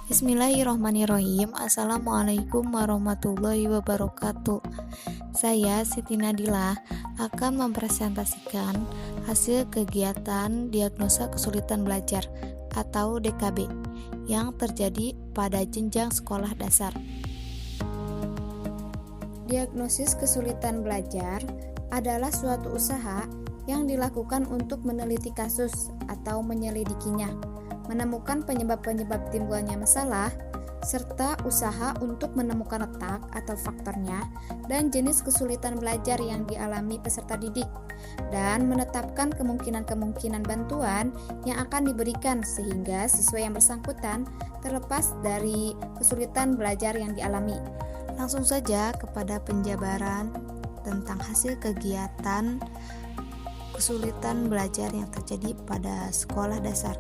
Bismillahirrohmanirrohim. Assalamualaikum warahmatullahi wabarakatuh. Saya Siti Nadila akan mempresentasikan hasil kegiatan diagnosa kesulitan belajar atau DKB yang terjadi pada jenjang sekolah dasar. Diagnosis kesulitan belajar adalah suatu usaha yang dilakukan untuk meneliti kasus atau menyelidikinya, menemukan penyebab-penyebab timbulnya masalah, serta usaha untuk menemukan letak atau faktornya dan jenis kesulitan belajar yang dialami peserta didik, dan menetapkan kemungkinan-kemungkinan bantuan yang akan diberikan sehingga siswa yang bersangkutan terlepas dari kesulitan belajar yang dialami. Langsung saja kepada penjabaran tentang hasil kegiatan kesulitan belajar yang terjadi pada sekolah dasar.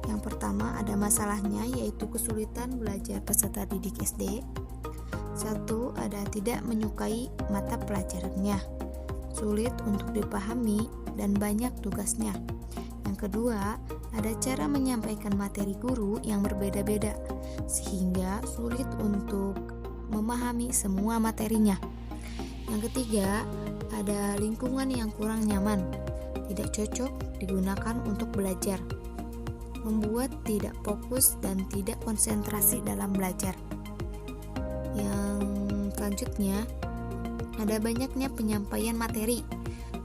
Yang pertama ada masalahnya, yaitu kesulitan belajar peserta didik SD. 1. Ada tidak menyukai mata pelajarannya, sulit untuk dipahami dan banyak tugasnya. Yang kedua, ada cara menyampaikan materi guru yang berbeda-beda sehingga sulit untuk memahami semua materinya. Yang ketiga, ada lingkungan yang kurang nyaman, tidak cocok digunakan untuk belajar, membuat tidak fokus dan tidak konsentrasi dalam belajar. Yang selanjutnya, ada banyaknya penyampaian materi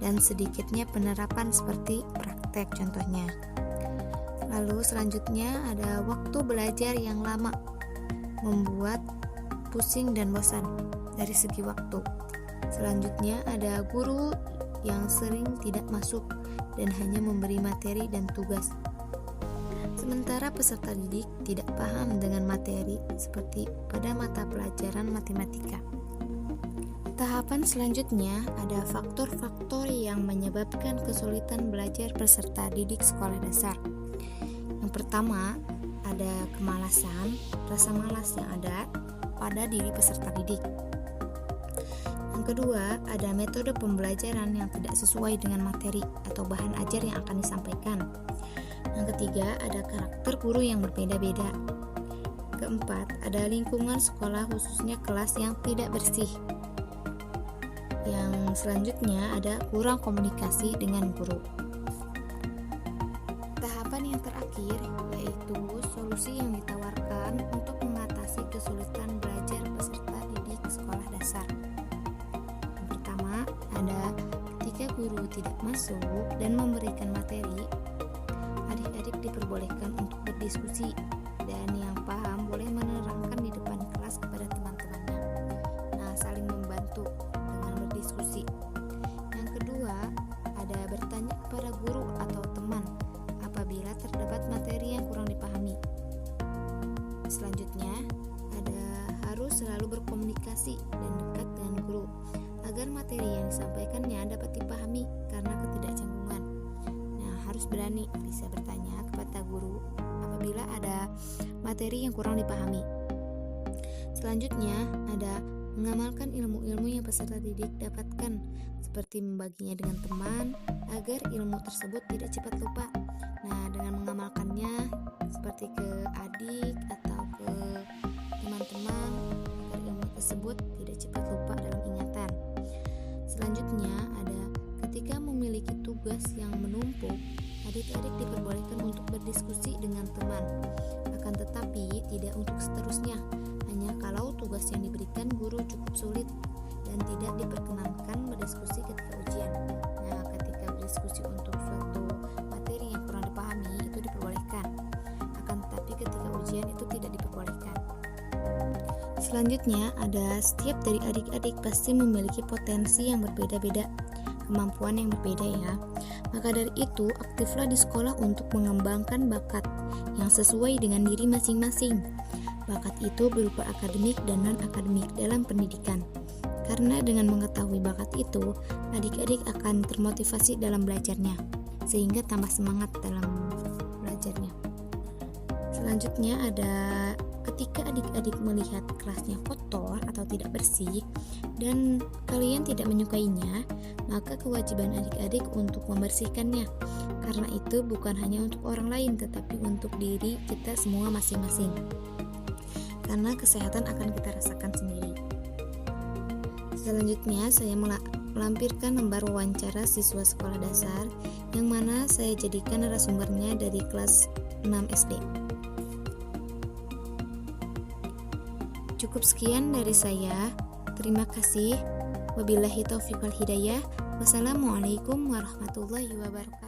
dan sedikitnya penerapan seperti praktek contohnya. Lalu selanjutnya ada waktu belajar yang lama, membuat pusing dan bosan dari segi waktu. Selanjutnya ada guru yang sering tidak masuk dan hanya memberi materi dan tugas, sementara peserta didik tidak paham dengan materi seperti pada mata pelajaran matematika. Tahapan selanjutnya ada faktor-faktor yang menyebabkan kesulitan belajar peserta didik sekolah dasar. Yang pertama, ada kemalasan, rasa malas yang ada pada diri peserta didik. Yang kedua, ada metode pembelajaran yang tidak sesuai dengan materi atau bahan ajar yang akan disampaikan. Yang ketiga, ada karakter guru yang berbeda-beda. Keempat, ada lingkungan sekolah khususnya kelas yang tidak bersih. Yang selanjutnya ada kurang komunikasi dengan guru. Tahapan yang terakhir yaitu solusi yang ditawarkan untuk mengatasi kesulitan belajar peserta didik sekolah dasar. Yang pertama, ada ketika guru tidak masuk dan memberikan materi, adik-adik diperbolehkan untuk berdiskusi, dan yang paham boleh menerangkan di depan kelas kepada teman-temannya. Nah, saling membantu dengan berdiskusi. Yang kedua, ada bertanya kepada guru atau teman apabila terdapat materi yang kurang dipahami. Selanjutnya, ada harus selalu berkomunikasi dan dekat dengan guru agar materi yang disampaikannya dapat dipahami karena ketidakcanggungan. Nah, harus berani bisa bertanya kepada guru apabila ada materi yang kurang dipahami. Selanjutnya, ada mengamalkan ilmu-ilmu yang peserta didik dapatkan, seperti membaginya dengan teman agar ilmu tersebut tidak cepat lupa. Nah, dengan mengamalkannya seperti ke adik atau ke teman-teman agar ilmu tersebut tidak cepat lupa dalam ingatan. Selanjutnya, ada ketika memiliki tugas yang menumpuk, adik-adik diperbolehkan untuk berdiskusi dengan teman. Akan tetapi tidak untuk seterusnya, hanya kalau tugas yang diberikan guru cukup sulit dan tidak diperkenankan berdiskusi ketika ujian. Nah, ketika berdiskusi untuk suatu materi yang kurang dipahami itu diperbolehkan. Akan tetapi ketika ujian itu tidak diperbolehkan. Selanjutnya, ada setiap dari adik-adik pasti memiliki potensi yang berbeda-beda, kemampuan yang berbeda ya. Maka dari itu, aktiflah di sekolah untuk mengembangkan bakat yang sesuai dengan diri masing-masing. Bakat itu berupa akademik dan non-akademik dalam pendidikan. Karena dengan mengetahui bakat itu, adik-adik akan termotivasi dalam belajarnya, sehingga tambah semangat dalam belajarnya. Selanjutnya ada ketika adik-adik melihat kelasnya kotor atau tidak bersih dan kalian tidak menyukainya, maka kewajiban adik-adik untuk membersihkannya, Karena itu bukan hanya untuk orang lain, tetapi untuk diri kita semua masing-masing. Karena kesehatan akan kita rasakan sendiri. Selanjutnya, saya melampirkan lembar wawancara siswa sekolah dasar yang mana saya jadikan narasumbernya dari kelas 6 SD. Cukup sekian dari saya. Terima kasih. Wabillahi taufiq wal hidayah. Wassalamualaikum warahmatullahi wabarakatuh.